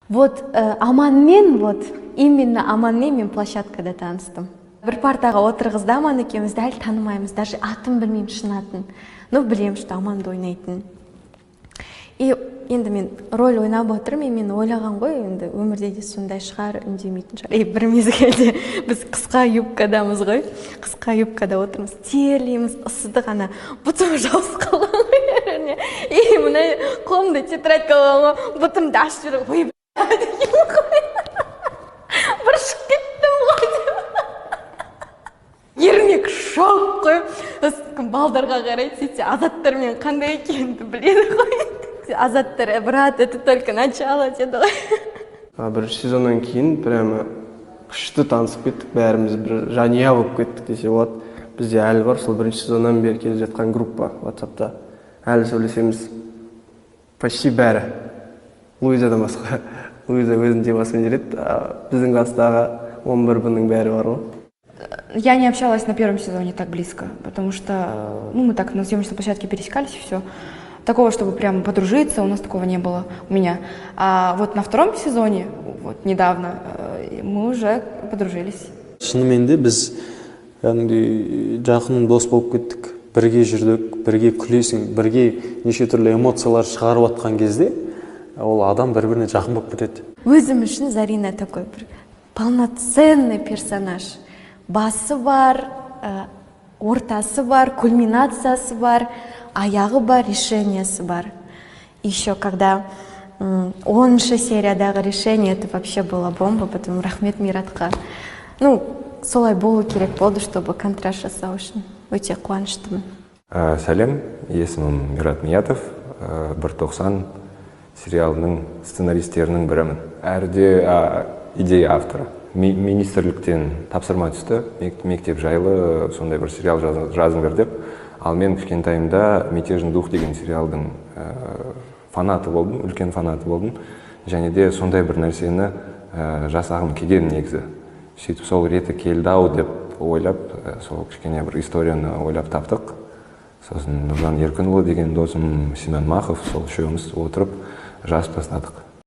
Вот Аманмен, вот именно Аманмен мен площадкада таныстым. Бір партаға отырғызды Аман екеуміз, дәл танымаймыз, даже атын білмеймін шын атын. Но білем, что Аманды ойнайтын. И енді мен роль ойнап отырмын, мен ойлаған ғой, енді өмірде де сондай шығар, үндемейтін шығар. Бір мезгілде біз қысқа юбкадамыз ғой, қысқа юбкада отырмыз, терлейміз, ысыды ғана, бұтым жауыз қалған ғой. И мына қолымда тетрадь қалған ғой, бұтымды ашып жүріп, ой, бір шығып кеттім ғой. Ермек шок қой, балдарға қарайды, сөйтсе азаттармен қандай екенді біледі ғой. Азаттар, брат, это только начало деді ғой. Бірінші сезоннан кейін прямо күшті танысып кеттік, бәріміз бір жанұя болып кеттік десе болады. Бізде әлі бар, сол бірінші сезоннан бері келе жатқан группа WhatsApp'та. Әлі сөйлесеміз почти бәрі. Луизадан басқа. Луиза өзінің темасымен жүреді, біздің класстағы 11-нің бәрі бар ғой. Я не общалась на первом сезоне так близко, потому что мы так на съемочной площадке пересекались и все. Такого, чтобы прям подружиться, у нас такого не было у меня. А вот на втором сезоне, вот недавно, мы уже подружились. Шынымен де біз жақын дос болып кеттік, бірге жүрдік, бірге күлесің, бірге неше түрлі эмоциялар шығарып атқан кезде, ол адам бір-біріне жақын болып кетеді. Өзім үшін Зарина такой бір полноценный персонаж. Басы бар, ортасы бар, кульминациясы бар, аяғы бар, решениесі бар. Еще когда 10-шы сериядағы решение, это вообще была бомба, потому рахмет Миратқа. Солай болу керек болды, чтобы контраст жасау үшін. Өте қуаныштымын. Сәлем, есімім Мират Миятов, 190 сериалының сценаристерінің бірімін. Әрде идея авторы. Министрліктен тапсырма түсті, мектеп жайлы сондай бір сериал жазыңдар деп. Ал мен кішкентайымда «Мятежный дух» деген сериалдың фанаты болдым, үлкен фанаты болдым. Және де сондай бір нәрсені жасағым келген негізі. Сөйтіп сол реті келді-ау деп ойлап, сол кішкене бір историяны ойлап таптық. Сосын Нұржан Еркінұлы деген досым Семен Махов, сол үшеуміз отырып жазып тастадық.